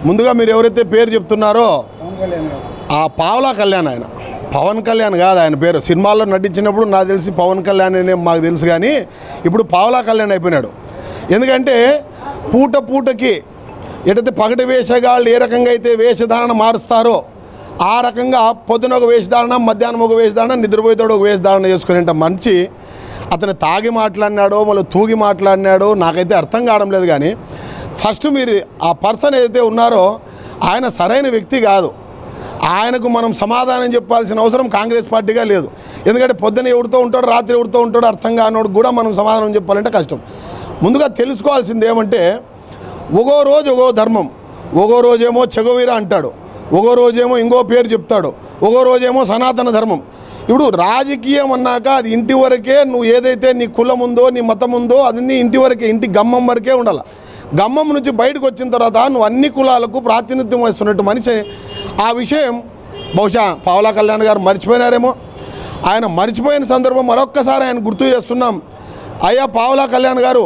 ముందుగా మీరు ఎవరైతే పేరు చెప్తున్నారో ఆ పావలా కళ్యాణ్, ఆయన పవన్ కళ్యాణ్ కాదు ఆయన పేరు. సినిమాల్లో నటించినప్పుడు నాకు తెలిసి పవన్ కళ్యాణ్ అనే మాకు తెలుసు, కానీ ఇప్పుడు పావలా కళ్యాణ్ అయిపోయినాడు. ఎందుకంటే పూట పూటకి ఎటైతే పగటి వేషగాళ్ళు ఏ రకంగా అయితే వేషధారణ మారుస్తారో ఆ రకంగా పొద్దున ఒక వేషధారణ, మధ్యాహ్నం ఒక వేషధారణ, నిద్రపోయేతాడు ఒక వేషధారణ చేసుకునేంత మంచి అతను తాగి మాట్లాడినాడో మళ్ళీ తూగి మాట్లాడినాడో నాకైతే అర్థం కావడం లేదు. కానీ ఫస్ట్ మీరు ఆ పర్సన్ ఏదైతే ఉన్నారో ఆయన సరైన వ్యక్తి కాదు. ఆయనకు మనం సమాధానం చెప్పాల్సిన అవసరం కాంగ్రెస్ పార్టీగా లేదు. ఎందుకంటే పొద్దున ఎవరితో ఉంటాడో రాత్రి ఎవరితో ఉంటాడో అర్థం కానోడు కూడా మనం సమాధానం చెప్పాలంటే కష్టం. ముందుగా తెలుసుకోవాల్సింది ఏమంటే ఒక్కో రోజు ఒక్కో ధర్మం, ఒక్కో రోజేమో చెగోవీరా అంటాడు, ఒక్కో రోజేమో ఇంకో పేరు చెప్తాడు, ఒక్కో రోజేమో సనాతన ధర్మం. ఇప్పుడు రాజకీయం అన్నాక అది ఇంటి వరకే, నువ్వు ఏదైతే నీ కులం ఉందో నీ మతం ఉందో అది ఇంటి వరకే, ఇంటి గమ్మం వరకే ఉండాలి. గమ్మం నుంచి బయటకు వచ్చిన తర్వాత నువ్వు అన్ని కులాలకు ప్రాతినిధ్యం వస్తున్నట్టు మనిషి. ఆ విషయం బహుశా పావలా కళ్యాణ్ గారు మర్చిపోయినారేమో. ఆయన మర్చిపోయిన సందర్భం మరొక్కసారి ఆయన గుర్తు చేస్తున్నాం. అయ్యా పావలా కళ్యాణ్ గారు,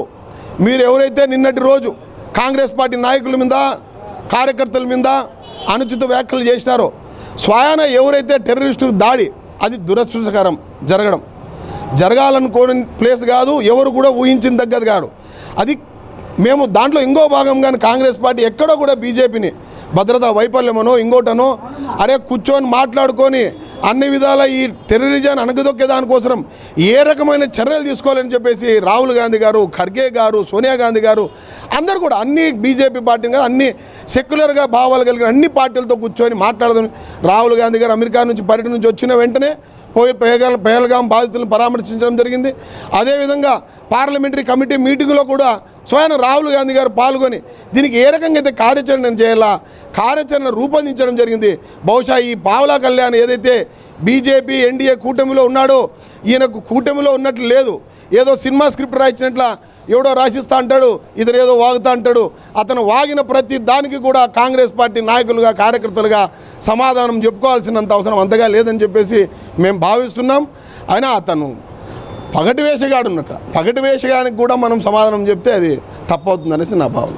మీరు ఎవరైతే నిన్నటి రోజు కాంగ్రెస్ పార్టీ నాయకుల మీద కార్యకర్తల మీద అనుచిత వ్యాఖ్యలు చేసినారో, స్వయాన ఎవరైతే టెర్రరిస్టు దాడి అది దురదృష్టకరం, జరగాలనుకోని ప్లేస్ కాదు, ఎవరు కూడా ఊహించిన తగ్గది కాదు. అది మేము దాంట్లో ఇంకో భాగంగానే కాంగ్రెస్ పార్టీ ఎక్కడో కూడా బీజేపీని భద్రతా వైఫల్యమనో ఇంకోటనో అరే కూర్చొని మాట్లాడుకొని అన్ని విధాల ఈ టెర్రరిజాన్ని అణగదొక్కే దానికోసం ఏ రకమైన చర్యలు తీసుకోవాలని చెప్పేసి రాహుల్ గాంధీ గారు, ఖర్గే గారు, సోనియా గాంధీ గారు అందరూ కూడా అన్ని బీజేపీ పార్టీని కాదు అన్ని సెక్యులర్గా భావాలు కలిగిన అన్ని పార్టీలతో కూర్చొని మాట్లాడదాం. రాహుల్ గాంధీ గారు అమెరికా నుంచి పర్యటన నుంచి వచ్చిన వెంటనే పహల్గాం బాధితులను పరామర్శించడం జరిగింది. అదేవిధంగా పార్లమెంటరీ కమిటీ మీటింగ్లో కూడా స్వయం రాహుల్ గాంధీ గారు పాల్గొని దీనికి ఏ రకంగా అయితే కార్యాచరణ చేయాలా కార్యాచరణ రూపొందించడం జరిగింది. బహుశా ఈ పావలా కళ్యాణ్ ఏదైతే బీజేపీ ఎన్డీఏ కూటమిలో ఉన్నాడో ఈయనకు కూటమిలో ఉన్నట్లు లేదు. ఏదో సినిమా స్క్రిప్ట్ రాయించినట్ల ఎవడో రాసిస్తా అంటాడు, ఇతను ఏదో వాగుతా అంటాడు. అతను వాగిన ప్రతి దానికి కూడా కాంగ్రెస్ పార్టీ నాయకులుగా కార్యకర్తలుగా సమాధానం చెప్పుకోవాల్సినంత అవసరం అంతగా లేదని చెప్పేసి మేము భావిస్తున్నాం. అయినా అతను పగటి వేషగాడు ఉన్నట్ట, పగటి వేషగానికి కూడా మనం సమాధానం చెప్తే అది తప్పవుతుందనేసి నా భావన.